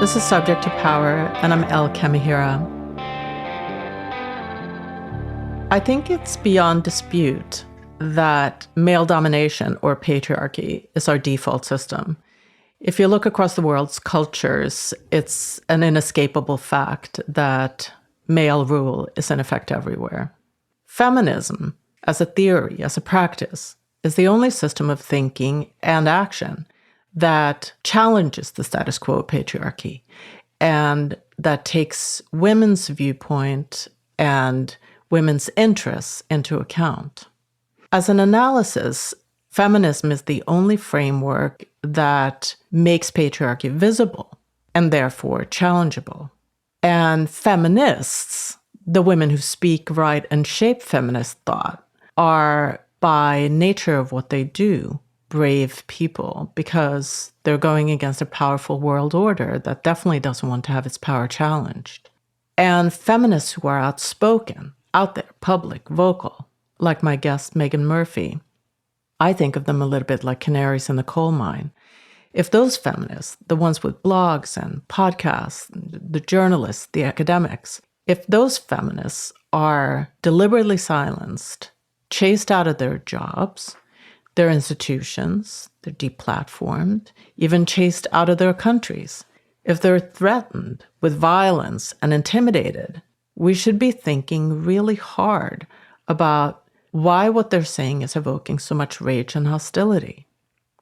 This is Subject to Power, and I'm El Kamihira. I think it's beyond dispute that male domination or patriarchy is our default system. If you look across the world's cultures, it's an inescapable fact that male rule is in effect everywhere. Feminism, as a theory, as a practice, is the only system of thinking and action that challenges the status quo of patriarchy and that takes women's viewpoint and women's interests into account. As an analysis, feminism is the only framework that makes patriarchy visible and therefore challengeable. And feminists, the women who speak, write, and shape feminist thought, are, by nature of what they do, brave people because they're going against a powerful world order that definitely doesn't want to have its power challenged. And feminists who are outspoken, out there, public, vocal, like my guest Megan Murphy, I think of them a little bit like canaries in the coal mine. If those feminists, the ones with blogs and podcasts, the journalists, the academics, if those feminists are deliberately silenced, chased out of their jobs, their institutions, they're deplatformed, even chased out of their countries, if they're threatened with violence and intimidated, we should be thinking really hard about why what they're saying is evoking so much rage and hostility.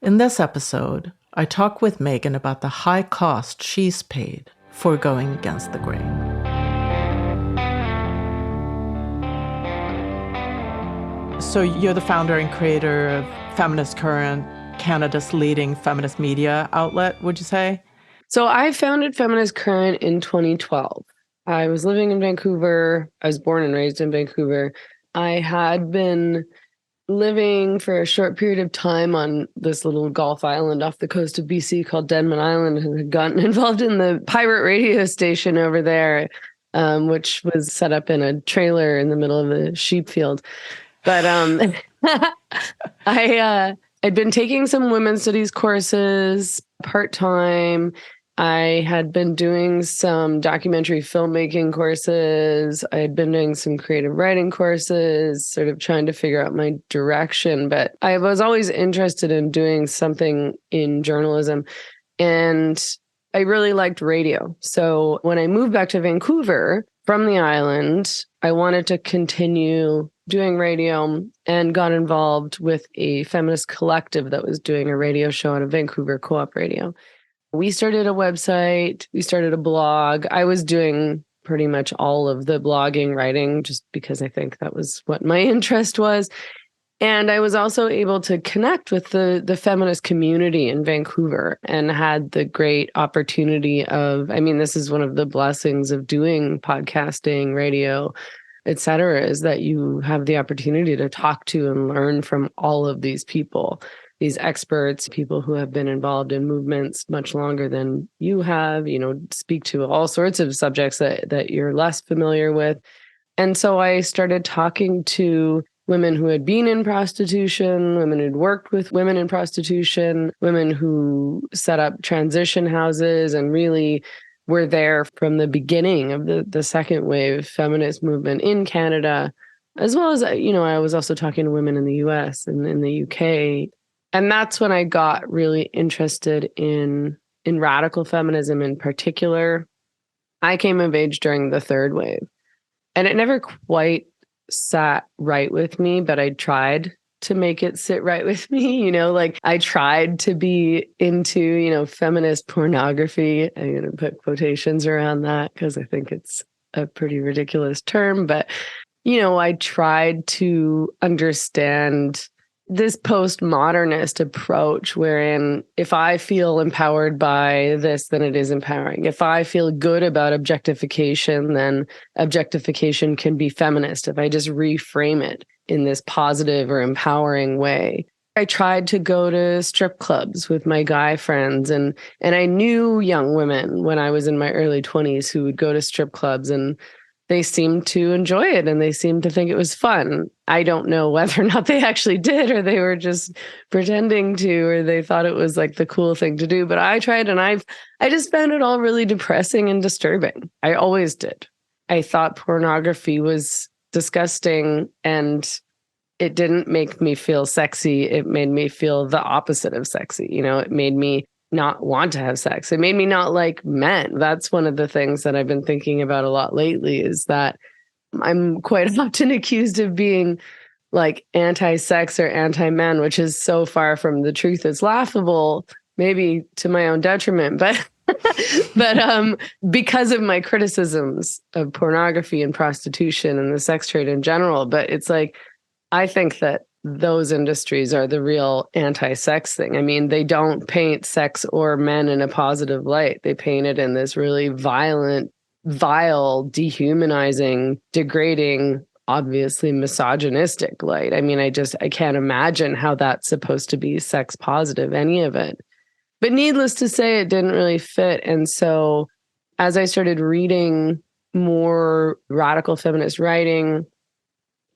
In this episode, I talk with Megan about the high cost she's paid for going against the grain. So you're the founder and creator of Feminist Current, Canada's leading feminist media outlet, would you say? So I founded Feminist Current in 2012. I was living in Vancouver. I was born and raised in Vancouver. I had been living for a short period of time on this little Gulf island off the coast of BC called Denman Island, and had gotten involved in the pirate radio station over there, which was set up in a trailer in the middle of a sheep field. But I'd been taking some women's studies courses part-time. I had been doing some documentary filmmaking courses. I had been doing some creative writing courses, sort of trying to figure out my direction. But I was always interested in doing something in journalism. And I really liked radio. So when I moved back to Vancouver from the island, I wanted to continue doing radio and got involved with a feminist collective that was doing a radio show on a Vancouver co-op radio. We started a website, we started a blog. I was doing pretty much all of the blogging, writing, just because I think that was what my interest was. And I was also able to connect with the feminist community in Vancouver and had the great opportunity of, this is one of the blessings of doing podcasting, radio, et cetera, is that you have the opportunity to talk to and learn from all of these people, these experts, people who have been involved in movements much longer than you have, speak to all sorts of subjects that you're less familiar with. And so I started talking to women who had been in prostitution, women who'd worked with women in prostitution, women who set up transition houses and really were there from the beginning of the second wave feminist movement in Canada, as well as, I was also talking to women in the US and in the UK. And that's when I got really interested in radical feminism in particular. I came of age during the third wave, and it never quite sat right with me, but I tried to make it sit right with me. I tried to be into, feminist pornography. I'm going to put quotations around that because I think it's a pretty ridiculous term. But, I tried to understand this postmodernist approach wherein if I feel empowered by this, then it is empowering. If I feel good about objectification, then objectification can be feminist. If I just reframe it in this positive or empowering way. I tried to go to strip clubs with my guy friends, and I knew young women when I was in my early 20s who would go to strip clubs, and they seemed to enjoy it and they seemed to think it was fun. I don't know whether or not they actually did, or they were just pretending to, or they thought it was like the cool thing to do. But I tried, and I just found it all really depressing and disturbing. I always did. I thought pornography was disgusting, and it didn't make me feel sexy. It made me feel the opposite of sexy. It made me not want to have sex. It made me not like men. That's one of the things that I've been thinking about a lot lately, is that I'm quite often accused of being like anti-sex or anti-men, which is so far from the truth. It's laughable, maybe to my own detriment, but because of my criticisms of pornography and prostitution and the sex trade in general. But it's like, I think that those industries are the real anti-sex thing. I mean, they don't paint sex or men in a positive light. They paint it in this really violent, vile, dehumanizing, degrading, obviously misogynistic light. I mean, I can't imagine how that's supposed to be sex positive, any of it. But needless to say, it didn't really fit. And so as I started reading more radical feminist writing,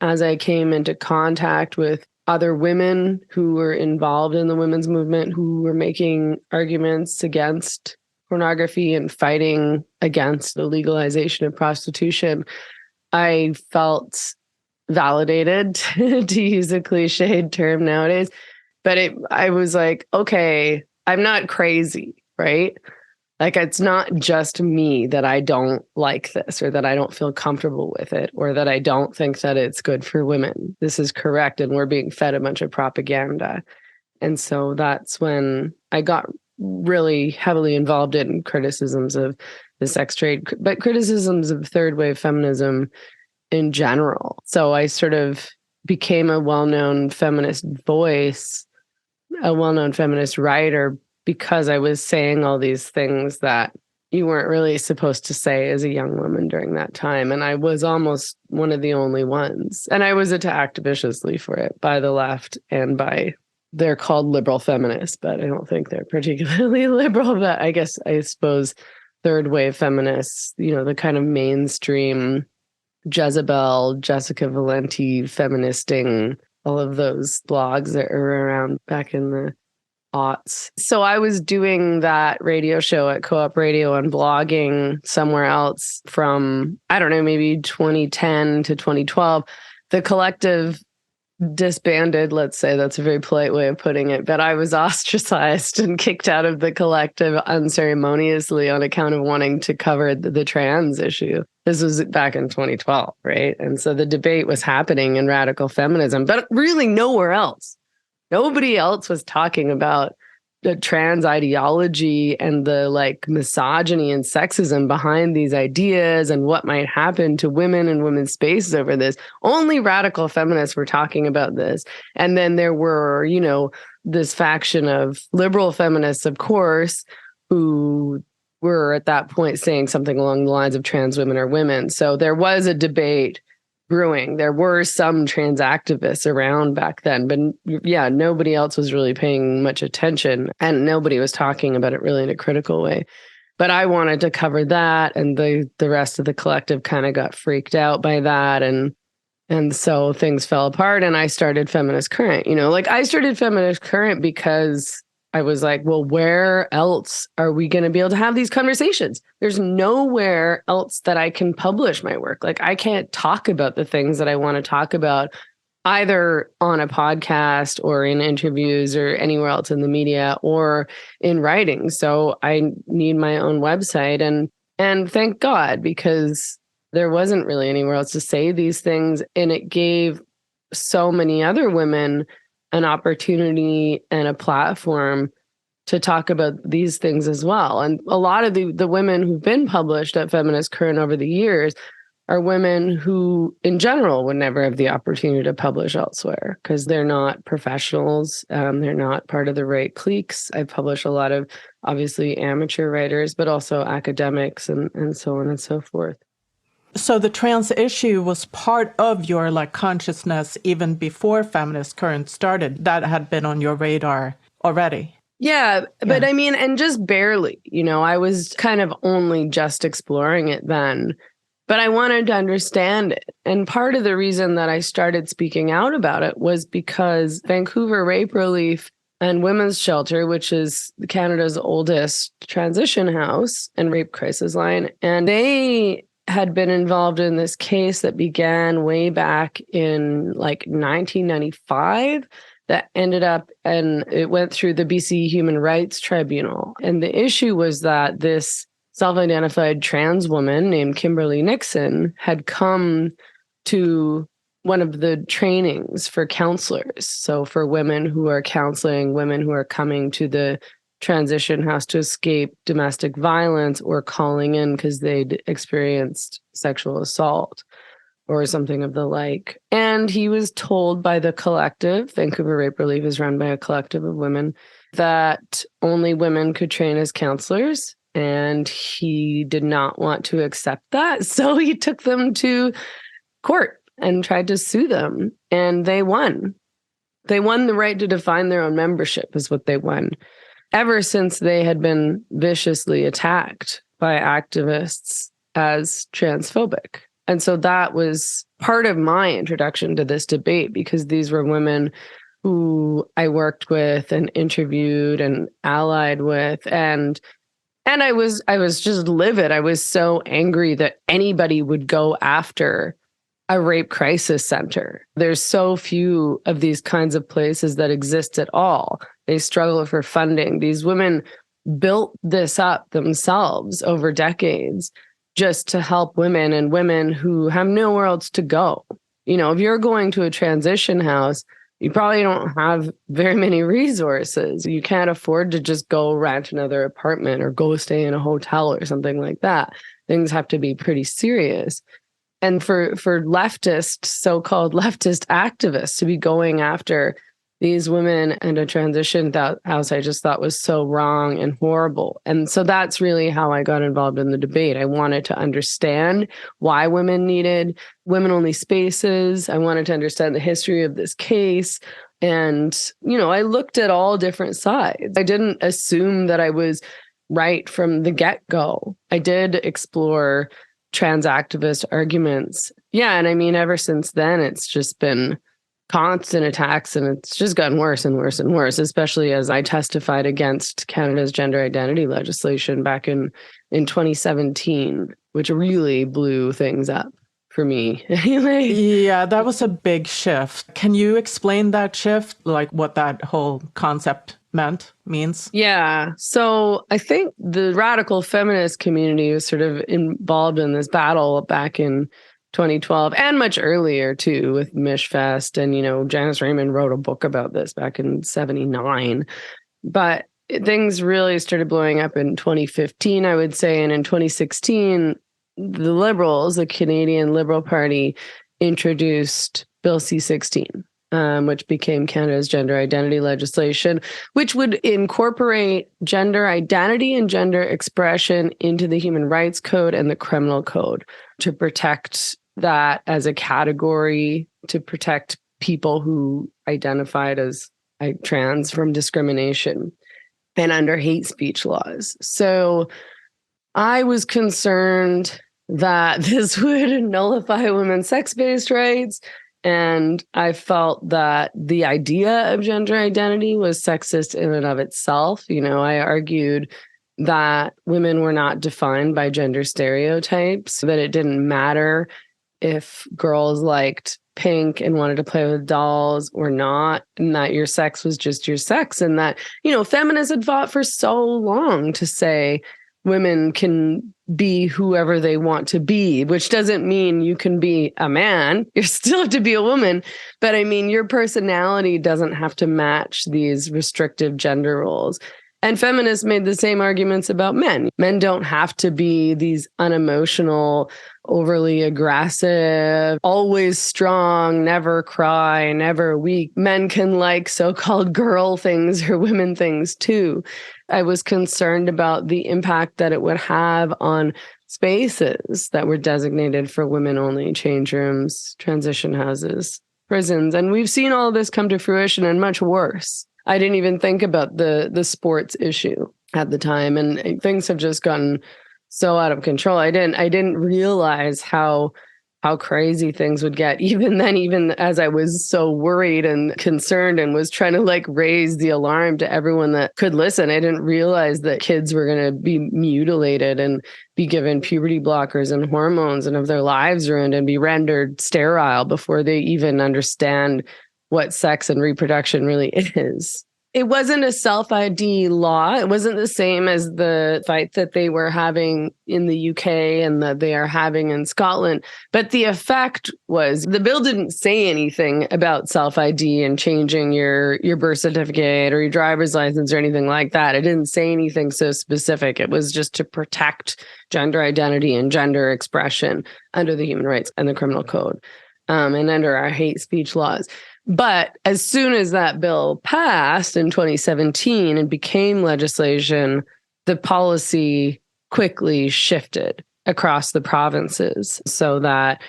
as I came into contact with other women who were involved in the women's movement, who were making arguments against pornography and fighting against the legalization of prostitution, I felt validated, to use a cliched term nowadays. But I was like, okay, I'm not crazy, right? Like, it's not just me that I don't like this, or that I don't feel comfortable with it, or that I don't think that it's good for women. This is correct, and we're being fed a bunch of propaganda. And so that's when I got really heavily involved in criticisms of the sex trade, but criticisms of third wave feminism in general. So I sort of became a well-known feminist voice, a well-known feminist writer, because I was saying all these things that you weren't really supposed to say as a young woman during that time. And I was almost one of the only ones. And I was attacked viciously for it by the left and they're called liberal feminists, but I don't think they're particularly liberal. But I suppose third wave feminists, the kind of mainstream Jezebel, Jessica Valenti, feministing, all of those blogs that were around back in the aughts. So I was doing that radio show at Co-op Radio and blogging somewhere else from, I don't know, maybe 2010 to 2012. The collective disbanded, let's say. That's a very polite way of putting it. But I was ostracized and kicked out of the collective unceremoniously on account of wanting to cover the trans issue. This was back in 2012, right? And so the debate was happening in radical feminism, but really nowhere else. Nobody else was talking about the trans ideology and the misogyny and sexism behind these ideas and what might happen to women and women's spaces over this. Only radical feminists were talking about this. And then there were, this faction of liberal feminists, of course, who were at that point saying something along the lines of trans women are women. So there was a debate brewing. There were some trans activists around back then, but yeah, nobody else was really paying much attention, and nobody was talking about it really in a critical way. But I wanted to cover that, and the rest of the collective kind of got freaked out by that, and so things fell apart, and I started Feminist Current. I started Feminist Current because I was like, well, where else are we going to be able to have these conversations? There's nowhere else that I can publish my work. I can't talk about the things that I want to talk about either on a podcast or in interviews or anywhere else in the media or in writing. So I need my own website, and thank God, because there wasn't really anywhere else to say these things. And it gave so many other women an opportunity and a platform to talk about these things as well. And a lot of the women who've been published at Feminist Current over the years are women who, in general, would never have the opportunity to publish elsewhere because they're not professionals. They're not part of the right cliques. I publish a lot of, obviously, amateur writers, but also academics and so on and so forth. So the trans issue was part of your consciousness even before Feminist Current started. That had been on your radar already. Yeah, but I mean, and just barely, I was kind of only just exploring it then. But I wanted to understand it. And part of the reason that I started speaking out about it was because Vancouver Rape Relief and Women's Shelter, which is Canada's oldest transition house and rape crisis line, and they had been involved in this case that began way back in like 1995 that ended up, and it went through the BC Human Rights Tribunal. And the issue was that this self-identified trans woman named Kimberly Nixon had come to one of the trainings for counselors. So for women who are counseling, women who are coming to the transition house to escape domestic violence or calling in because they'd experienced sexual assault or something of the like. And he was told by the collective, Vancouver Rape Relief is run by a collective of women, that only women could train as counselors. And he did not want to accept that. So he took them to court and tried to sue them. And they won. They won the right to define their own membership is what they won. Ever since they had been viciously attacked by activists as transphobic. And so that was part of my introduction to this debate, because these were women who I worked with and interviewed and allied with. And I was just livid. I was so angry that anybody would go after a rape crisis center. There's so few of these kinds of places that exist at all. They struggle for funding. These women built this up themselves over decades just to help women and women who have nowhere else to go. You know, if you're going to a transition house, you probably don't have very many resources. You can't afford to just go rent another apartment or go stay in a hotel or something like that. Things have to be pretty serious. And for leftist, so-called leftist activists to be going after these women and a transition house, I just thought was so wrong and horrible. And so that's really how I got involved in the debate. I wanted to understand why women needed women-only spaces. I wanted to understand the history of this case. And, you know, I looked at all different sides. I didn't assume that I was right from the get-go. I did explore trans activist arguments. Yeah, and I mean, ever since then, it's just been constant attacks, and it's just gotten worse and worse and worse, especially as I testified against Canada's gender identity legislation back in 2017, which really blew things up for me. Anyway. Yeah, that was a big shift. Can you explain that shift, like what that whole concept means? Yeah. So I think the radical feminist community was sort of involved in this battle back in 2012 and much earlier too, with Mishfest. And, you know, Janice Raymond wrote a book about this back in 79. But things really started blowing up in 2015, I would say. And in 2016, the Liberals, the Canadian Liberal Party, introduced Bill C-16. Which became Canada's gender identity legislation, which would incorporate gender identity and gender expression into the Human Rights Code and the Criminal Code to protect that as a category, to protect people who identified as trans from discrimination and under hate speech laws. So I was concerned that this would nullify women's sex-based rights. And I felt that the idea of gender identity was sexist in and of itself. You know, I argued that women were not defined by gender stereotypes, that it didn't matter if girls liked pink and wanted to play with dolls or not, and that your sex was just your sex. And that, you know, feminists had fought for so long to say women can be whoever they want to be, which doesn't mean you can be a man. You still have to be a woman. But I mean, your personality doesn't have to match these restrictive gender roles. And feminists made the same arguments about men. Men don't have to be these unemotional, overly aggressive, always strong, never cry, never weak. Men can like so-called girl things or women things too. I was concerned about the impact that it would have on spaces that were designated for women-only, change rooms, transition houses, prisons. And we've seen all of this come to fruition and much worse. I didn't even think about the sports issue at the time. And things have just gotten so out of control. I didn't realize how crazy things would get. Even then, even as I was so worried and concerned and was trying to like raise the alarm to everyone that could listen, I didn't realize that kids were going to be mutilated and be given puberty blockers and hormones and have their lives ruined and be rendered sterile before they even understand what sex and reproduction really is. It wasn't a self-ID law. It wasn't the same as the fight that they were having in the UK and that they are having in Scotland. But the effect was the bill didn't say anything about self-ID and changing your birth certificate or your driver's license or anything like that. It didn't say anything so specific. It was just to protect gender identity and gender expression under the human rights and the criminal code, and under our hate speech laws. But as soon as that bill passed in 2017 and became legislation, the policy quickly shifted across the provinces so that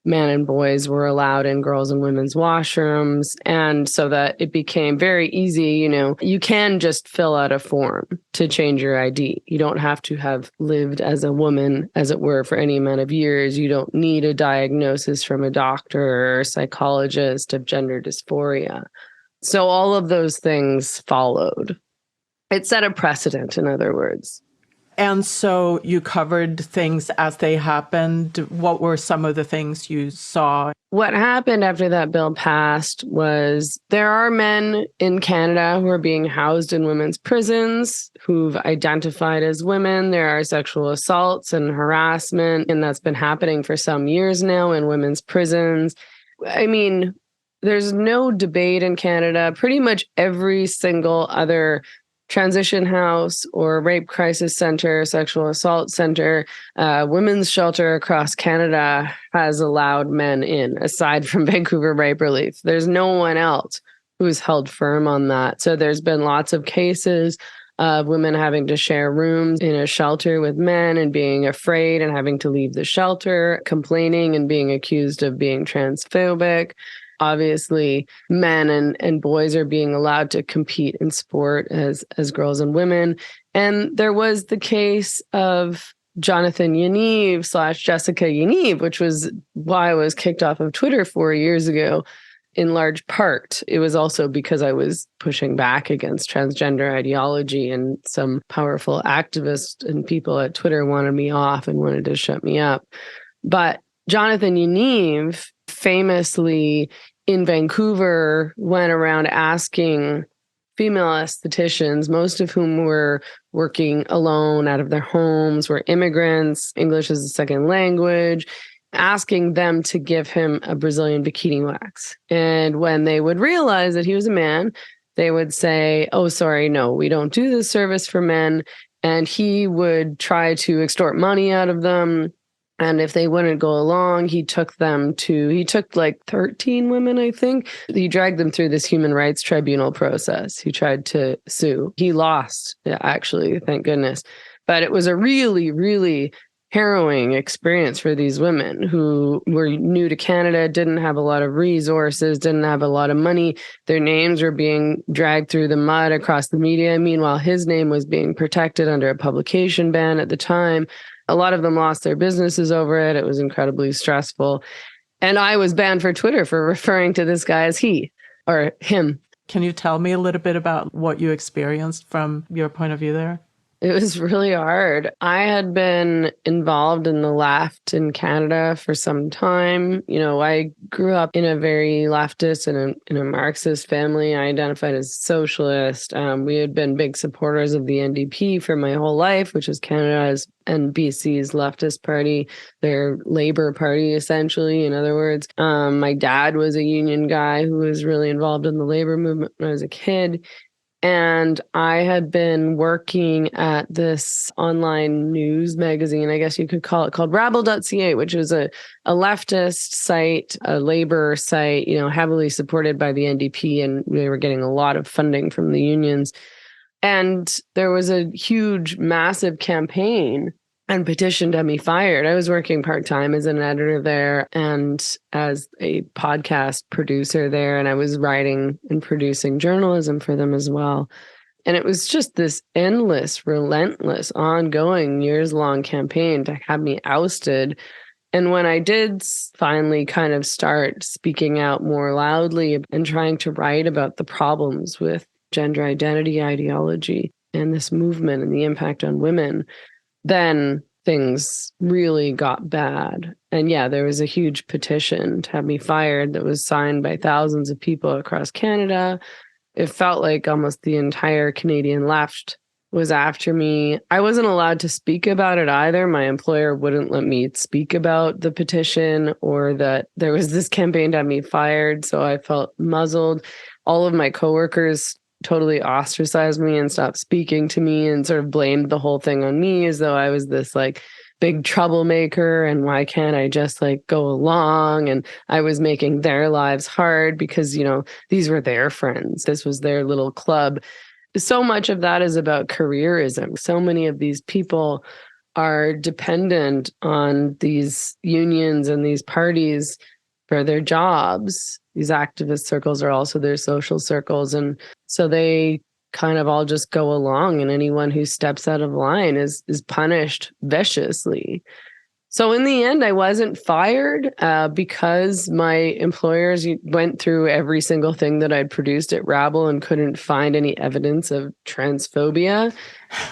men and boys were allowed in girls' and women's washrooms. And so that it became very easy. You can just fill out a form to change your ID. You don't have to have lived as a woman, as it were, for any amount of years. You don't need a diagnosis from a doctor or a psychologist of gender dysphoria. So all of those things followed. It set a precedent, in other words. And so you covered things as they happened. What were some of the things you saw? What happened after that bill passed was there are men in Canada who are being housed in women's prisons who've identified as women. There are sexual assaults and harassment, and that's been happening for some years now in women's prisons. I mean, there's no debate in Canada. Pretty much every single other transition house or rape crisis center, sexual assault center, women's shelter across Canada has allowed men in, aside from Vancouver Rape Relief. There's no one else who's held firm on that. So there's been lots of cases of women having to share rooms in a shelter with men and being afraid and having to leave the shelter, complaining and being accused of being transphobic. Obviously, men and boys are being allowed to compete in sport as girls and women. And there was the case of Jonathan Yaniv / Jessica Yaniv, which was why I was kicked off of Twitter 4 years ago. In large part, it was also because I was pushing back against transgender ideology, and some powerful activists and people at Twitter wanted me off and wanted to shut me up. But Jonathan Yaniv famously in Vancouver went around asking female estheticians, most of whom were working alone out of their homes, were immigrants, English as a second language, asking them to give him a Brazilian bikini wax. And when they would realize that he was a man, they would say, "Oh, sorry, no, we don't do this service for men." And he would try to extort money out of them. And if they wouldn't go along, he took like 13 women, I think. He dragged them through this human rights tribunal process. He tried to sue. He lost, actually, thank goodness. But it was a really, really harrowing experience for these women who were new to Canada, didn't have a lot of resources, didn't have a lot of money. Their names were being dragged through the mud across the media. Meanwhile, his name was being protected under a publication ban at the time. A lot of them lost their businesses over it. It was incredibly stressful. And I was banned for Twitter for referring to this guy as he or him. Can you tell me a little bit about what you experienced from your point of view there? It was really hard. I had been involved in the left in Canada for some time. I grew up in a very leftist and in a Marxist family. I identified as socialist. We had been big supporters of the NDP for my whole life, which is Canada's and BC's leftist party, their Labour Party, essentially, in other words. My dad was a union guy who was really involved in the Labour movement when I was a kid. And I had been working at this online news magazine, I guess you could call it, called rabble.ca, which was a leftist site, a labor site, heavily supported by the NDP. And they were getting a lot of funding from the unions. And there was a huge, massive campaign and petition to have me fired. I was working part-time as an editor there and as a podcast producer there, and I was writing and producing journalism for them as well. And it was just this endless, relentless, ongoing, years-long campaign to have me ousted. And when I did finally kind of start speaking out more loudly and trying to write about the problems with gender identity ideology and this movement and the impact on women, then things really got bad. And yeah, there was a huge petition to have me fired that was signed by thousands of people across Canada. It felt like almost the entire Canadian left was after me. I wasn't allowed to speak about it either. My employer wouldn't let me speak about the petition or that there was this campaign to have me fired. So I felt muzzled. All of my coworkers totally ostracized me and stopped speaking to me and sort of blamed the whole thing on me as though I was this like big troublemaker and why can't I just like go along? And I was making their lives hard because, you know, these were their friends. This was their little club. So much of that is about careerism. So many of these people are dependent on these unions and these parties for their jobs. These activist circles are also their social circles. And so they kind of all just go along, and anyone who steps out of line is punished viciously. So in the end, I wasn't fired because my employers went through every single thing that I'd produced at Rabble and couldn't find any evidence of transphobia.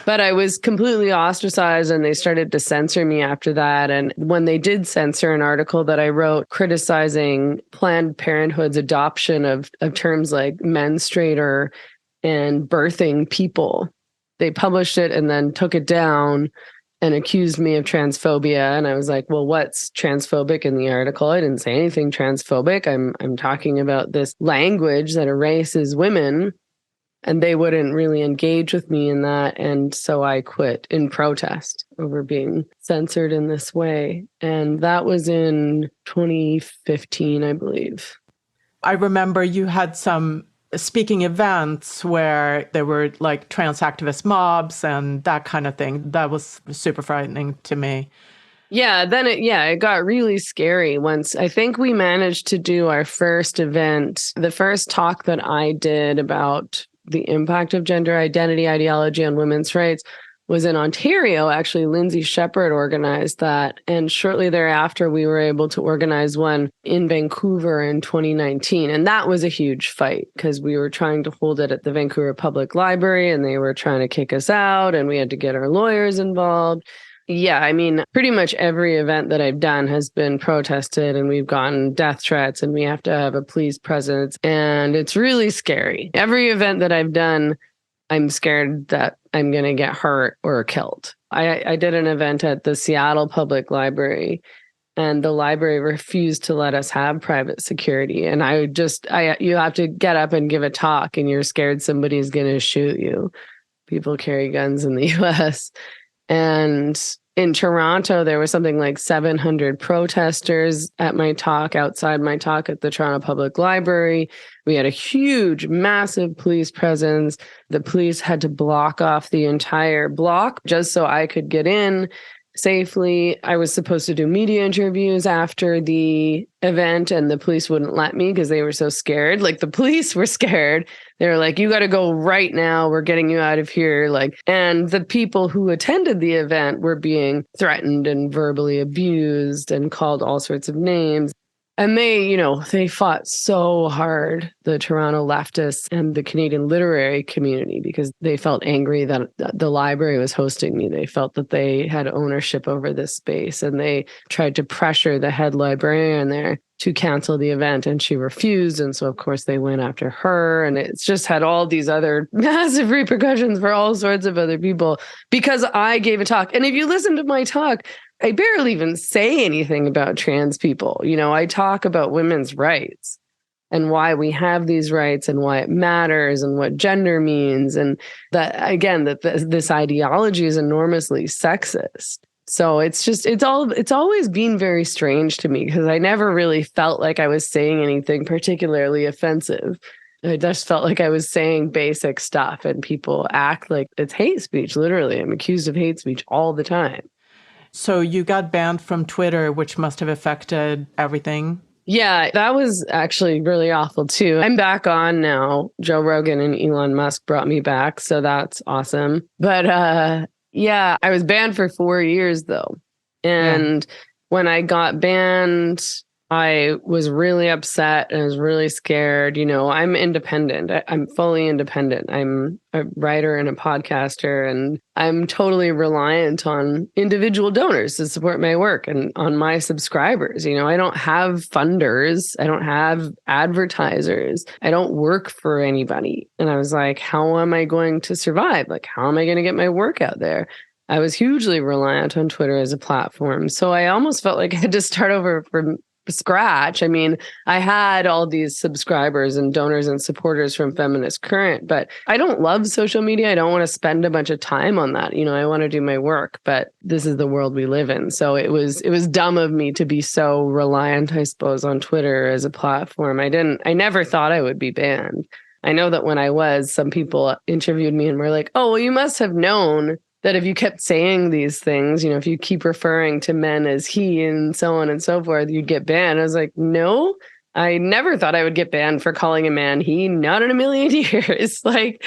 But I was completely ostracized, and they started to censor me after that. And when they did censor an article that I wrote criticizing Planned Parenthood's adoption of terms like menstruator and birthing people, they published it and then took it down and accused me of transphobia. And I was like, well, what's transphobic in the article? I didn't say anything transphobic. I'm talking about this language that erases women. And they wouldn't really engage with me in that. And so I quit in protest over being censored in this way. And that was in 2015, I believe. I remember you had some speaking events where there were like trans activist mobs and that kind of thing. That was super frightening to me. Yeah, then it got really scary once. I think we managed to do our first event. The first talk that I did about the impact of gender identity ideology on women's rights was in Ontario. Actually, Lindsay Shepherd organized that. And shortly thereafter, we were able to organize one in Vancouver in 2019. And that was a huge fight because we were trying to hold it at the Vancouver Public Library and they were trying to kick us out and we had to get our lawyers involved. Yeah, I mean, pretty much every event that I've done has been protested and we've gotten death threats and we have to have a police presence. And it's really scary. Every event that I've done, I'm scared that I'm going to get hurt or killed. I did an event at the Seattle Public Library and the library refused to let us have private security. And you have to get up and give a talk and you're scared somebody's going to shoot you. People carry guns in the US. And in Toronto, there was something like 700 protesters at my talk, outside my talk at the Toronto Public Library. We had a huge, massive police presence. The police had to block off the entire block just so I could get in safely. I was supposed to do media interviews after the event and the police wouldn't let me because they were so scared. Like the police were scared. They were like, you got to go right now. We're getting you out of here. And the people who attended the event were being threatened and verbally abused and called all sorts of names. And they fought so hard, the Toronto leftists and the Canadian literary community, because they felt angry that the library was hosting me. They felt that they had ownership over this space and they tried to pressure the head librarian there to cancel the event and she refused. And so, of course, they went after her. And it's just had all these other massive repercussions for all sorts of other people because I gave a talk. And if you listen to my talk, I barely even say anything about trans people. I talk about women's rights and why we have these rights and why it matters and what gender means. And that, again, that this ideology is enormously sexist. So it's always been very strange to me because I never really felt like I was saying anything particularly offensive. I just felt like I was saying basic stuff and people act like it's hate speech. Literally, I'm accused of hate speech all the time. So you got banned from Twitter, which must have affected everything. Yeah, that was actually really awful too. I'm back on now. Joe Rogan and Elon Musk brought me back, so that's awesome. But yeah, I was banned for 4 years though. Yeah. And when I got banned, I was really upset and I was really scared. I'm independent. I'm fully independent. I'm a writer and a podcaster, and I'm totally reliant on individual donors to support my work and on my subscribers. I don't have funders. I don't have advertisers. I don't work for anybody. And I was like, how am I going to survive? Like, how am I going to get my work out there? I was hugely reliant on Twitter as a platform. So I almost felt like I had to start over from scratch. I mean, I had all these subscribers and donors and supporters from Feminist Current, but I don't love social media. I don't want to spend a bunch of time on that. I want to do my work, but this is the world we live in. So it was dumb of me to be so reliant, I suppose, on Twitter as a platform. I never thought I would be banned. I know that when I was, some people interviewed me and were like, oh, well, you must have known that if you kept saying these things, if you keep referring to men as he and so on and so forth, you'd get banned. I was like, no, I never thought I would get banned for calling a man he, not in a million years. Like,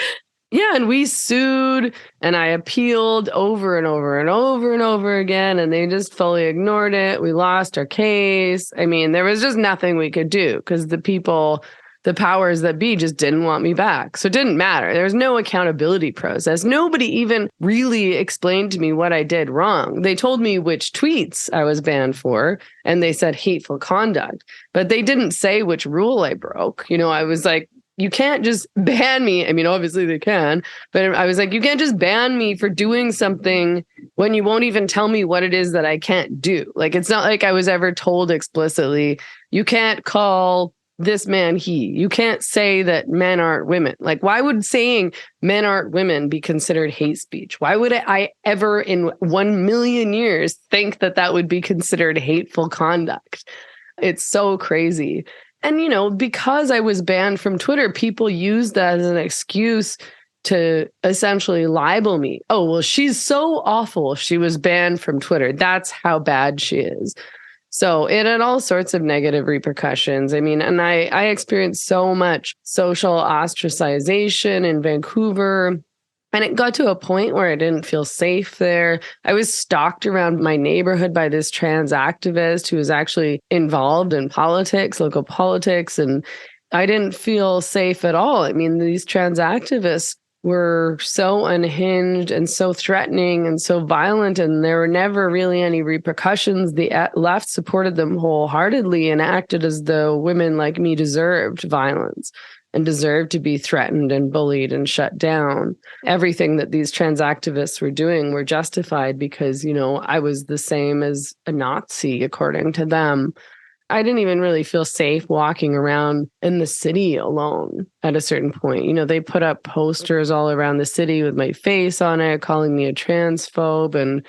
yeah, and we sued and I appealed over and over and over and over again, and they just fully ignored it. We lost our case. I mean, there was just nothing we could do because the powers that be just didn't want me back. So it didn't matter. There was no accountability process. Nobody even really explained to me what I did wrong. They told me which tweets I was banned for, and they said hateful conduct, but they didn't say which rule I broke. I was like, you can't just ban me. I mean, obviously they can, but I was like, you can't just ban me for doing something when you won't even tell me what it is that I can't do. Like, it's not like I was ever told explicitly, you can't call this man he. You can't say that men aren't women. Like, why would saying men aren't women be considered hate speech? Why would I ever in 1 million years think that that would be considered hateful conduct? It's so crazy. And, because I was banned from Twitter, people used that as an excuse to essentially libel me. Oh, well, she's so awful. She was banned from Twitter. That's how bad she is. So it had all sorts of negative repercussions. I mean, and I experienced so much social ostracization in Vancouver. And it got to a point where I didn't feel safe there. I was stalked around my neighborhood by this trans activist who was actually involved in politics, local politics. And I didn't feel safe at all. I mean, these trans activists were so unhinged and so threatening and so violent, and there were never really any repercussions. The left supported them wholeheartedly and acted as though women like me deserved violence and deserved to be threatened and bullied and shut down. Everything that these trans activists were doing were justified because, I was the same as a Nazi, according to them. I didn't even really feel safe walking around in the city alone at a certain point. They put up posters all around the city with my face on it, calling me a transphobe. And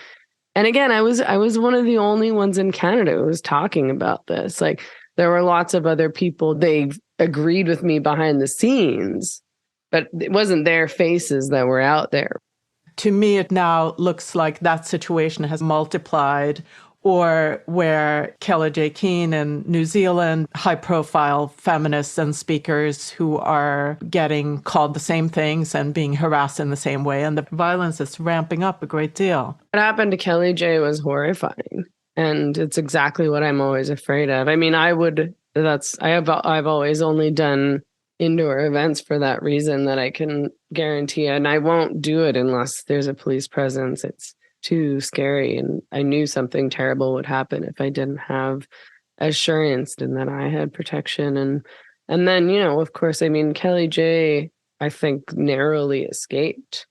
again, I was one of the only ones in Canada who was talking about this. Like, there were lots of other people, they agreed with me behind the scenes, but it wasn't their faces that were out there. To me, it now looks like that situation has multiplied, or where Kelly J. Keane in New Zealand, high-profile feminists and speakers who are getting called the same things and being harassed in the same way. And the violence is ramping up a great deal. What happened to Kelly J was horrifying. And it's exactly what I'm always afraid of. I mean, I've always only done indoor events for that reason, that I can guarantee, and I won't do it unless there's a police presence. It's too scary. And I knew something terrible would happen if I didn't have assurance and that I had protection. And then, of course, I mean, Kelly J, I think, narrowly escaped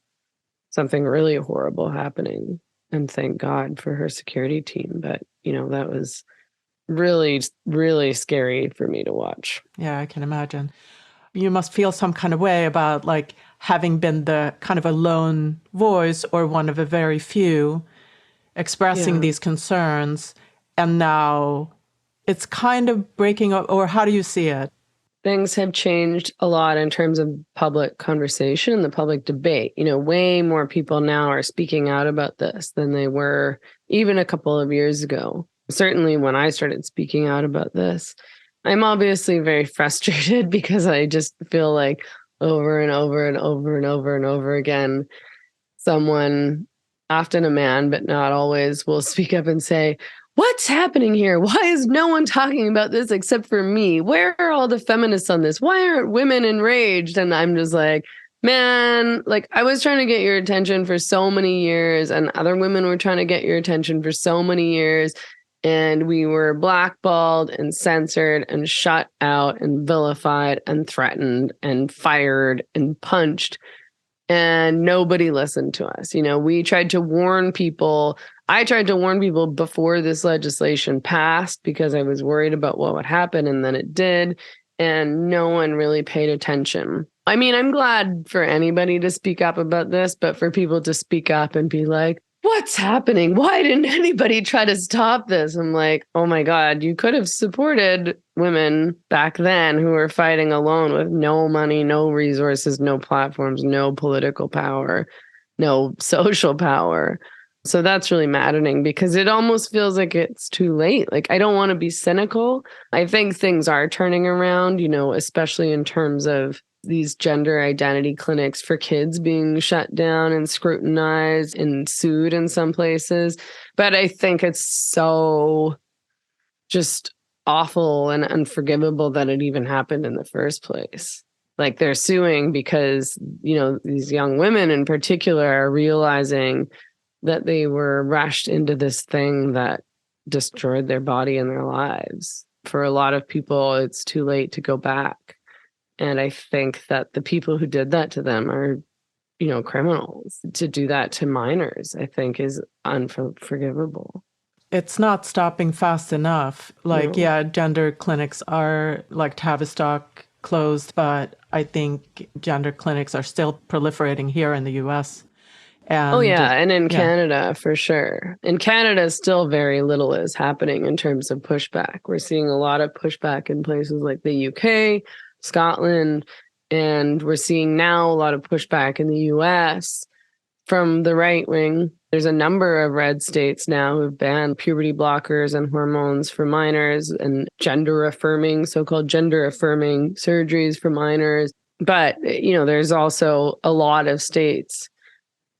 something really horrible happening. And thank God for her security team. But, that was really, really scary for me to watch. Yeah, I can imagine. You must feel some kind of way about, like, having been the kind of a lone voice or one of a very few expressing these concerns. And now it's kind of breaking up, or how do you see it? Things have changed a lot in terms of public conversation and the public debate. Way more people now are speaking out about this than they were even a couple of years ago. Certainly when I started speaking out about this. I'm obviously very frustrated because I just feel like over and over and over and over and over again, someone, often a man, but not always, will speak up and say, "What's happening here? Why is no one talking about this except for me? Where are all the feminists on this? Why aren't women enraged?" And I'm just like, man, like I was trying to get your attention for so many years, and other women were trying to get your attention for so many years. And we were blackballed and censored and shut out and vilified and threatened and fired and punched, and nobody listened to us. We tried to warn people. I tried to warn people before this legislation passed because I was worried about what would happen, and then it did, and no one really paid attention. I mean, I'm glad for anybody to speak up about this, but for people to speak up and be like, "What's happening? Why didn't anybody try to stop this?" I'm like, oh my God, you could have supported women back then who were fighting alone with no money, no resources, no platforms, no political power, no social power. So that's really maddening because it almost feels like it's too late. Like, I don't want to be cynical. I think things are turning around, especially in terms of these gender identity clinics for kids being shut down and scrutinized and sued in some places. But I think it's so just awful and unforgivable that it even happened in the first place. Like, they're suing because, these young women in particular are realizing that they were rushed into this thing that destroyed their body and their lives. For a lot of people, it's too late to go back. And I think that the people who did that to them are, criminals. To do that to minors, I think, is unforgivable. It's not stopping fast enough. Like, No. yeah, gender clinics are, like Tavistock, closed, but I think gender clinics are still proliferating here in the US. Oh, And yeah. And in yeah, Canada, for sure. In Canada, still very little is happening in terms of pushback. We're seeing a lot of pushback in places like the UK, Scotland, and we're seeing now a lot of pushback in the US from the right wing. There's a number of red states now who've banned puberty blockers and hormones for minors and so-called gender affirming surgeries for minors. But, there's also a lot of states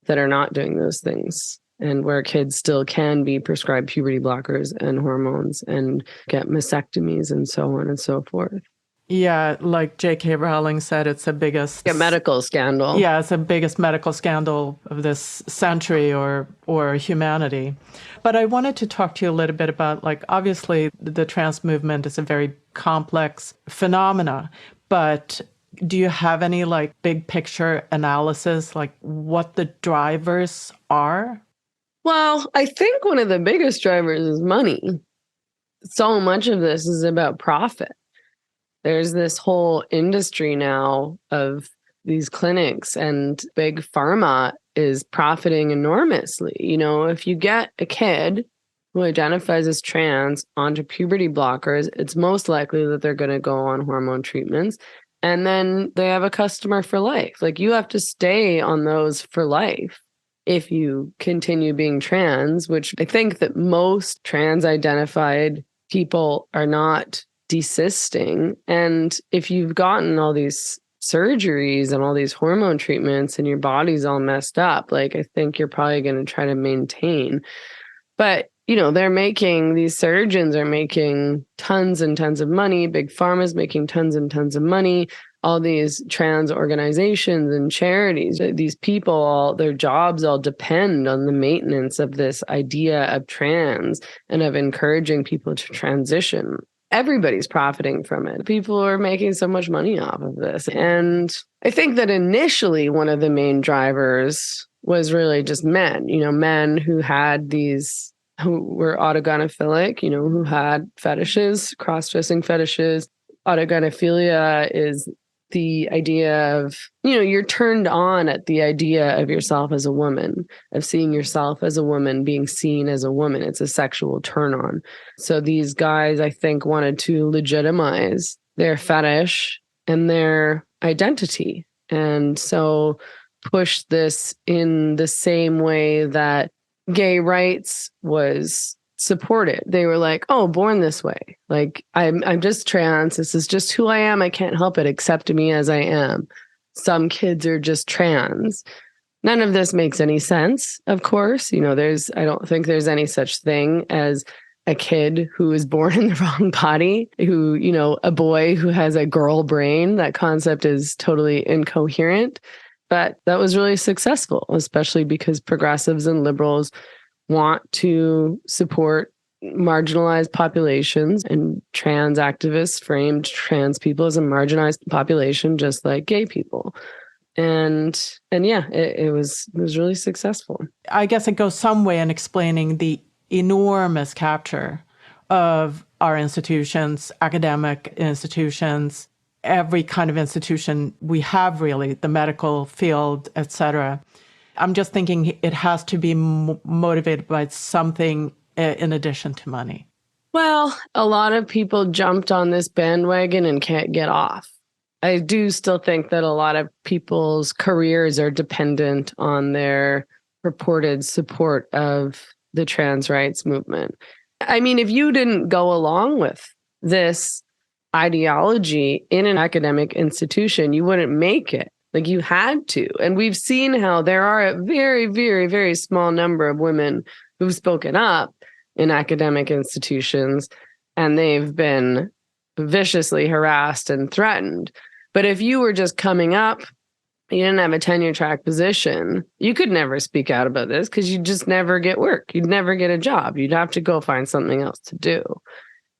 that are not doing those things, and where kids still can be prescribed puberty blockers and hormones and get mastectomies and so on and so forth. yeah, like J.K. Rowling said, it's the biggest Medical scandal. Yeah, it's the biggest medical scandal of this century or humanity. But I wanted to talk to you a little bit about, like, obviously the trans movement is a very complex phenomena, but do you have any like big picture analysis, like what the drivers are? Well, I think one of the biggest drivers is money. So much of this is about profit. There's this whole industry now of these clinics, and big pharma is profiting enormously. If you get a kid who identifies as trans onto puberty blockers, it's most likely that they're going to go on hormone treatments, and then they have a customer for life. Like, you have to stay on those for life if you continue being trans, which I think that most trans identified people are not desisting. And if you've gotten all these surgeries and all these hormone treatments and your body's all messed up, like, I think you're probably going to try to maintain. But, these surgeons are making tons and tons of money. Big Pharma's making tons and tons of money. All these trans organizations and charities, these people, their jobs all depend on the maintenance of this idea of trans and of encouraging people to transition. Everybody's profiting from it. People are making so much money off of this. And I think that initially one of the main drivers was really just men, men who were autogynephilic, who had fetishes, cross-dressing fetishes. Autogynephilia is the idea of, you're turned on at the idea of yourself as a woman, of seeing yourself as a woman, being seen as a woman. It's a sexual turn on. So these guys, I think, wanted to legitimize their fetish and their identity. And so push this in the same way that gay rights was support it. They were like, oh, born this way. Like, I'm just trans. This is just who I am. I can't help it. Accept me as I am. Some kids are just trans. None of this makes any sense, of course. I don't think there's any such thing as a kid who is born in the wrong body, a boy who has a girl brain. That concept is totally incoherent. But that was really successful, especially because progressives and liberals want to support marginalized populations, and trans activists framed trans people as a marginalized population, just like gay people. And yeah, it was really successful. I guess it goes some way in explaining the enormous capture of our institutions, academic institutions, every kind of institution we have, really, the medical field, etc. I'm just thinking it has to be motivated by something in addition to money. Well, a lot of people jumped on this bandwagon and can't get off. I do still think that a lot of people's careers are dependent on their purported support of the trans rights movement. I mean, if you didn't go along with this ideology in an academic institution, you wouldn't make it. Like, you had to. And we've seen how there are a very, very, very small number of women who've spoken up in academic institutions, and they've been viciously harassed and threatened. But if you were just coming up, you didn't have a tenure track position, you could never speak out about this because you'd just never get work. You'd never get a job. You'd have to go find something else to do.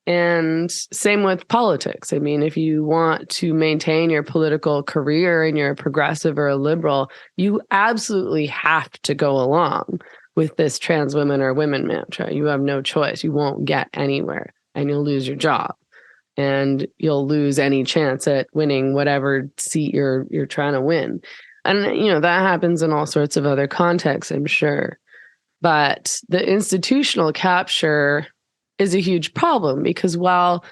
And same with politics. I mean, if you want to maintain your political career and you're a progressive or a liberal, you absolutely have to go along with this trans women or women mantra. You have no choice. You won't get anywhere, and you'll lose your job, and you'll lose any chance at winning whatever seat you're trying to win. And that happens in all sorts of other contexts, I'm sure. But the institutional capture is a huge problem, because while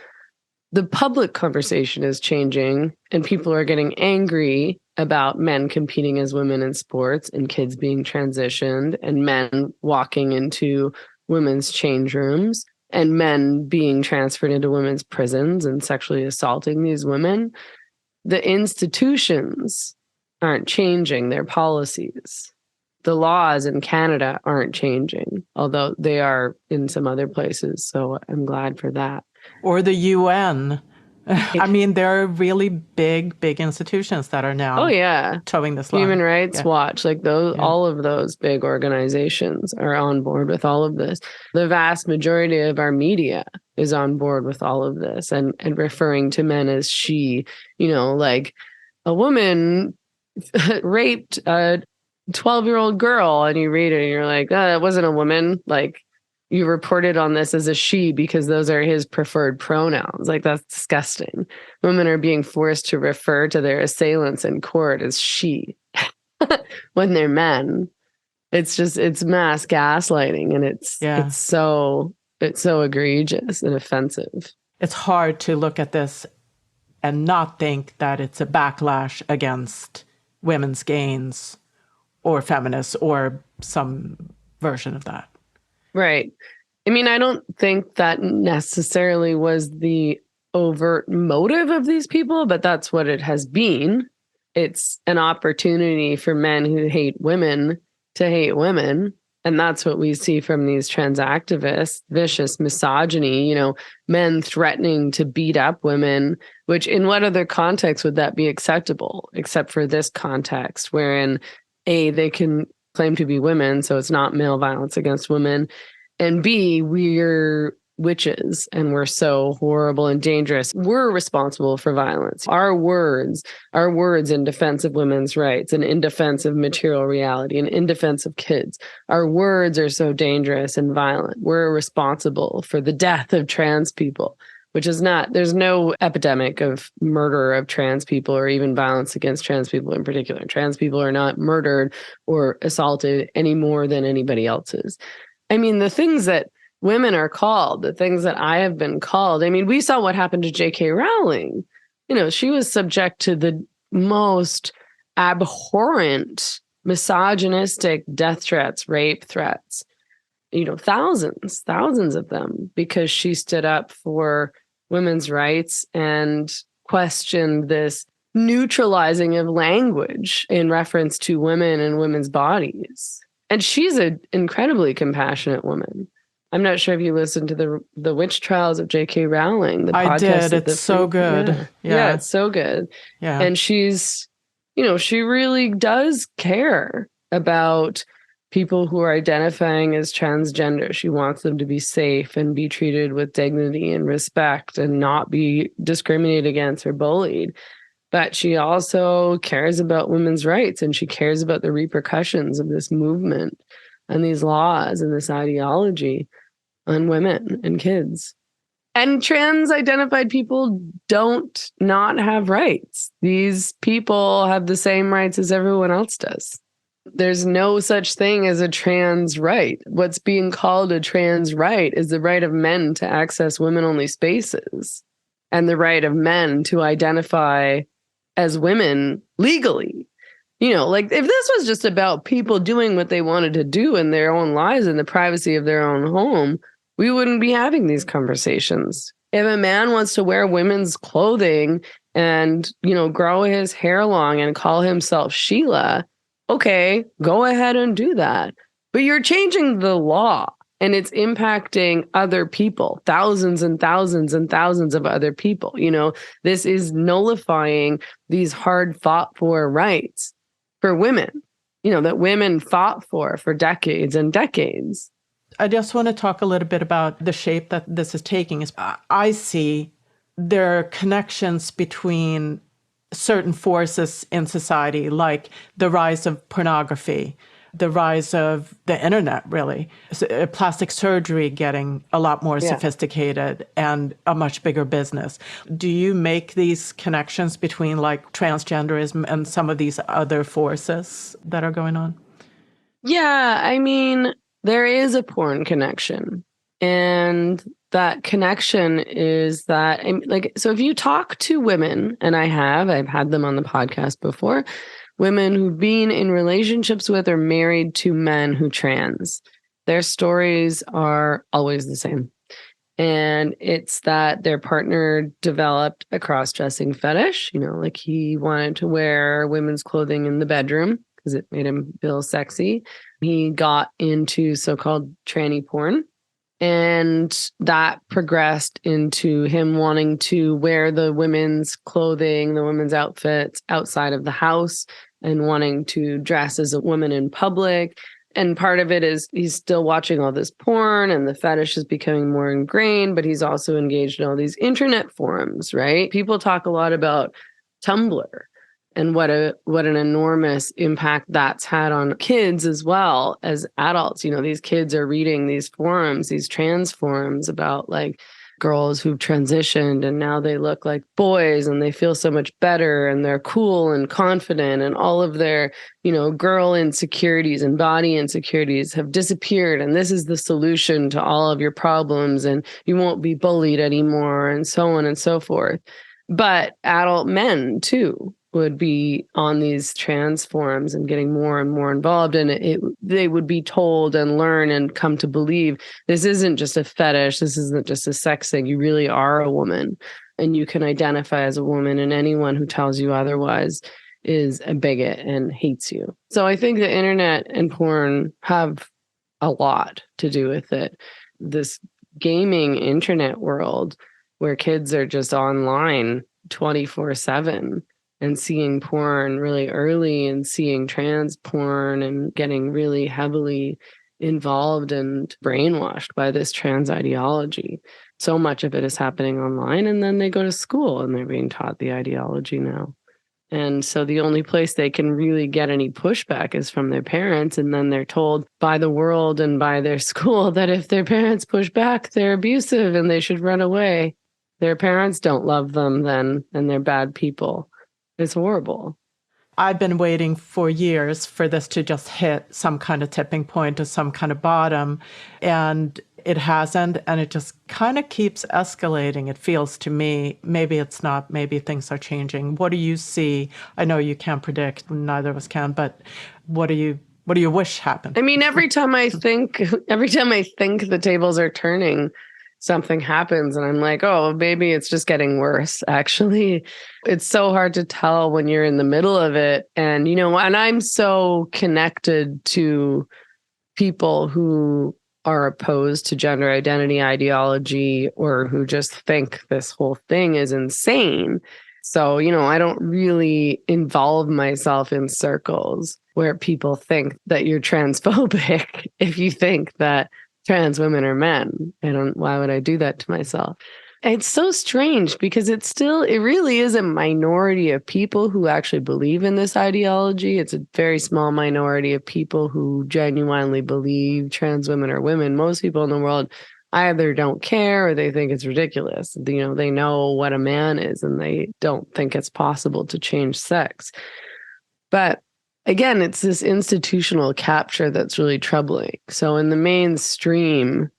the public conversation is changing and people are getting angry about men competing as women in sports and kids being transitioned and men walking into women's change rooms and men being transferred into women's prisons and sexually assaulting these women, the institutions aren't changing their policies. The laws in Canada aren't changing, although they are in some other places. So I'm glad for that. Or the UN. I mean, there are really big institutions that are now towing this line. Human Rights Watch, like those, all of those big organizations are on board with all of this. The vast majority of our media is on board with all of this and referring to men as she, like a woman raped a 12-year-old girl, and you read it and you're like, oh, that wasn't a woman. Like, you reported on this as a she because those are his preferred pronouns. Like, that's disgusting. Women are being forced to refer to their assailants in court as she when they're men. It's mass gaslighting, and it's so egregious and offensive. It's hard to look at this and not think that it's a backlash against women's gains or feminists or some version of that. Right. I mean, I don't think that necessarily was the overt motive of these people, but that's what it has been. It's an opportunity for men who hate women to hate women. And that's what we see from these trans activists, vicious misogyny, men threatening to beat up women, which in what other context would that be acceptable, except for this context wherein A, they can claim to be women, so it's not male violence against women, and B, we're witches and we're so horrible and dangerous. We're responsible for violence. Our words in defense of women's rights and in defense of material reality and in defense of kids, our words are so dangerous and violent. We're responsible for the death of trans people, which is not, there's no epidemic of murder of trans people or even violence against trans people in particular. Trans people are not murdered or assaulted any more than anybody else is. I mean, the things that women are called, the things that I have been called. I mean, we saw what happened to J.K. Rowling. She was subject to the most abhorrent, misogynistic death threats, rape threats. thousands of them, because she stood up for women's rights and questioned this neutralizing of language in reference to women and women's bodies. And she's an incredibly compassionate woman. I'm not sure if you listened to the witch trials of J.K. Rowling, the I podcast. did. It's so good. Yeah, it's so good. Yeah. And she's, she really does care about people who are identifying as transgender. She wants them to be safe and be treated with dignity and respect and not be discriminated against or bullied. But she also cares about women's rights, and she cares about the repercussions of this movement and these laws and this ideology on women and kids. And trans identified people don't not have rights. These people have the same rights as everyone else does. There's no such thing as a trans right. What's being called a trans right is the right of men to access women-only spaces and the right of men to identify as women legally. Like if this was just about people doing what they wanted to do in their own lives in the privacy of their own home, we wouldn't be having these conversations. If a man wants to wear women's clothing and, grow his hair long and call himself Sheila, okay, go ahead and do that. But you're changing the law, and it's impacting other people, thousands and thousands and thousands of other people. This is nullifying these hard fought for rights for women, that women fought for decades and decades. I just want to talk a little bit about the shape that this is taking. I see there are connections between certain forces in society, like the rise of pornography, the rise of the internet, really, plastic surgery getting a lot more sophisticated and a much bigger business. Do you make these connections between like transgenderism and some of these other forces that are going on? Yeah, I mean, there is a porn connection. And that connection is that, so if you talk to women, and I've had them on the podcast before, women who've been in relationships with or married to men who trans, their stories are always the same. And it's that their partner developed a cross-dressing fetish, like he wanted to wear women's clothing in the bedroom because it made him feel sexy. He got into so-called tranny porn. And that progressed into him wanting to wear the women's clothing, the women's outfits outside of the house and wanting to dress as a woman in public. And part of it is he's still watching all this porn and the fetish is becoming more ingrained, but he's also engaged in all these internet forums, right? People talk a lot about Tumblr and what an enormous impact that's had on kids as well as adults. These kids are reading these forums, these trans forums about like girls who've transitioned and now they look like boys and they feel so much better and they're cool and confident and all of their, girl insecurities and body insecurities have disappeared. And this is the solution to all of your problems and you won't be bullied anymore and so on and so forth. But adult men too would be on these trans forums and getting more and more involved. And they would be told and learn and come to believe this isn't just a fetish. This isn't just a sex thing. You really are a woman and you can identify as a woman, and anyone who tells you otherwise is a bigot and hates you. So I think the internet and porn have a lot to do with it. This gaming internet world where kids are just online 24/7 and seeing porn really early and seeing trans porn and getting really heavily involved and brainwashed by this trans ideology. So much of it is happening online, and then they go to school and they're being taught the ideology now. And so the only place they can really get any pushback is from their parents. And then they're told by the world and by their school that if their parents push back, they're abusive and they should run away. Their parents don't love them then, and they're bad people. It's horrible. I've been waiting for years for this to just hit some kind of tipping point or some kind of bottom, and it hasn't, and it just kind of keeps escalating, it feels to me. Maybe it's not, maybe things are changing. What do you see? I know you can't predict, neither of us can, but what are you What do you wish happened? I mean, every time I think the tables are turning, something happens and I'm like, oh, maybe it's just getting worse. Actually, it's so hard to tell when you're in the middle of it. And, and I'm so connected to people who are opposed to gender identity ideology or who just think this whole thing is insane. So, I don't really involve myself in circles where people think that you're transphobic if you think that trans women are men. Why would I do that to myself? It's so strange because it really is a minority of people who actually believe in this ideology. It's a very small minority of people who genuinely believe trans women are women. Most people in the world either don't care or they think it's ridiculous. They know what a man is and they don't think it's possible to change sex. But again, it's this institutional capture that's really troubling. So in the mainstream,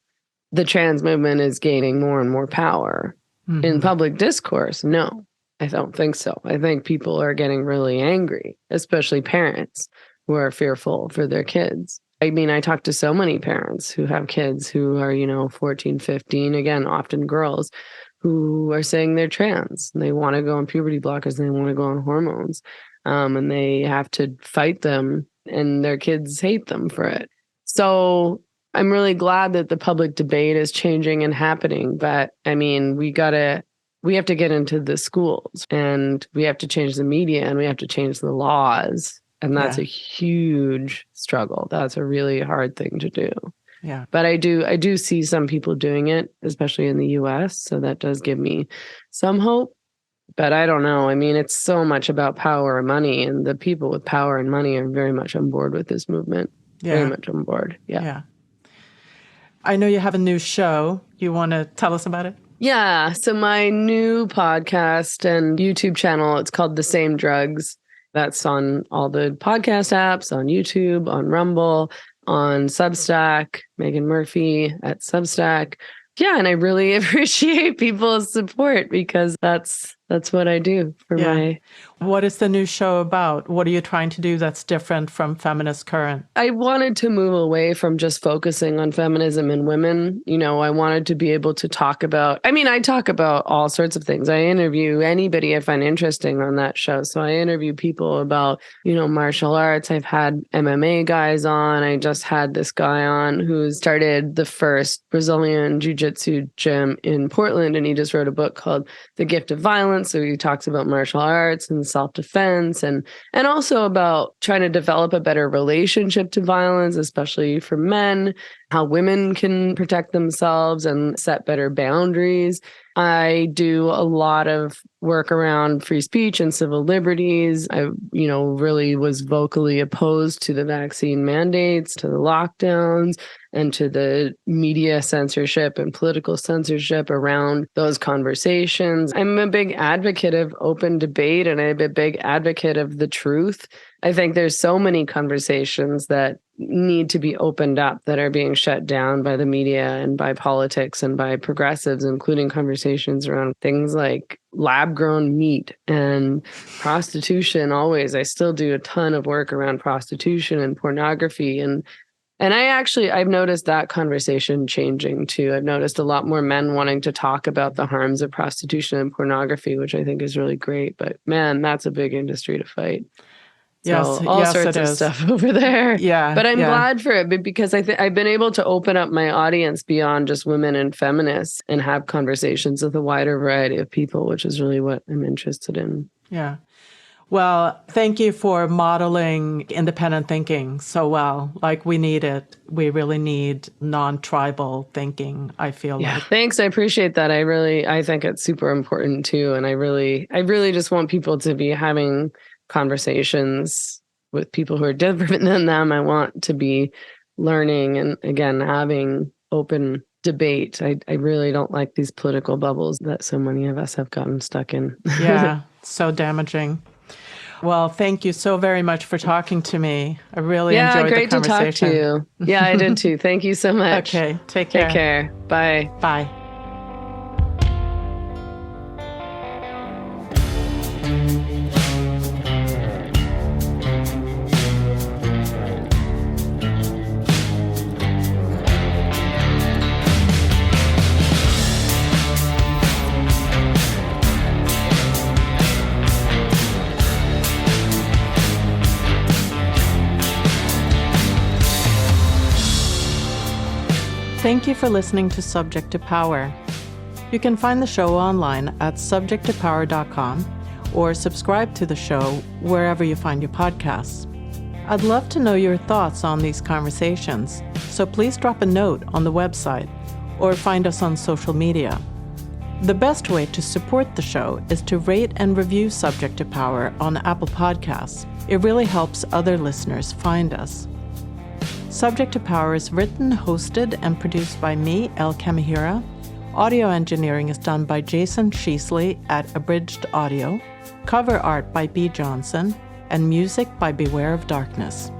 the trans movement is gaining more and more power. Mm-hmm. In public discourse, no, I don't think so. I think people are getting really angry, especially parents who are fearful for their kids. I mean, I talk to so many parents who have kids who are, 14, 15, again, often girls, who are saying they're trans. They want to go on puberty blockers and they want to go on hormones. And they have to fight them and their kids hate them for it. So I'm really glad that the public debate is changing and happening. But I mean, we have to get into the schools and we have to change the media and we have to change the laws. And that's a huge struggle. That's a really hard thing to do. Yeah. But I do see some people doing it, especially in the US. So that does give me some hope. But I don't know. I mean, it's so much about power and money, and the people with power and money are very much on board with this movement. Yeah. Very much on board. Yeah. I know you have a new show. You want to tell us about it? Yeah. So my new podcast and YouTube channel, it's called The Same Drugs. That's on all the podcast apps, on YouTube, on Rumble, on Substack, Megan Murphy at Substack. Yeah, and I really appreciate people's support because that's what I do for my... What is the new show about? What are you trying to do that's different from Feminist Current? I wanted to move away from just focusing on feminism and women. I wanted to be able to talk about... I talk about all sorts of things. I interview anybody I find interesting on that show. So I interview people about, martial arts. I've had MMA guys on. I just had this guy on who started the first Brazilian jiu-jitsu gym in Portland, and he just wrote a book called The Gift of Violence. So he talks about martial arts and self-defense and also about trying to develop a better relationship to violence, especially for men, how women can protect themselves and set better boundaries. I do a lot of work around free speech and civil liberties. I, really was vocally opposed to the vaccine mandates, to the lockdowns, and to the media censorship and political censorship around those conversations. I'm a big advocate of open debate, and I'm a big advocate of the truth. I think there's so many conversations that need to be opened up that are being shut down by the media and by politics and by progressives, including conversations around things like lab-grown meat and prostitution. Always, I still do a ton of work around prostitution and pornography. And I've noticed that conversation changing too. I've noticed a lot more men wanting to talk about the harms of prostitution and pornography, which I think is really great. But man, that's a big industry to fight. So all sorts of stuff over there. Yeah. But I'm glad for it because I've been able to open up my audience beyond just women and feminists and have conversations with a wider variety of people, which is really what I'm interested in. Yeah. Well, thank you for modeling independent thinking so well. Like, we need it. We really need non-tribal thinking, I feel like. Thanks. I appreciate that. I think it's super important too. And I really just want people to be having conversations with people who are different than them. I want to be learning and, again, having open debate. I really don't like these political bubbles that so many of us have gotten stuck in. Yeah, so damaging. Well, thank you so very much for talking to me. I really enjoyed the conversation. Yeah, great to talk to you. Yeah, I did too. Thank you so much. Okay, take care. Take care. Bye. Bye. Thank you for listening to Subject to Power. You can find the show online at subjecttopower.com or subscribe to the show wherever you find your podcasts. I'd love to know your thoughts on these conversations, so please drop a note on the website or find us on social media. The best way to support the show is to rate and review Subject to Power on Apple Podcasts. It really helps other listeners find us. Subject to Power is written, hosted, and produced by me, El Kamihira. Audio engineering is done by Jason Sheasley at Abridged Audio. Cover art by B. Johnson, and music by Beware of Darkness.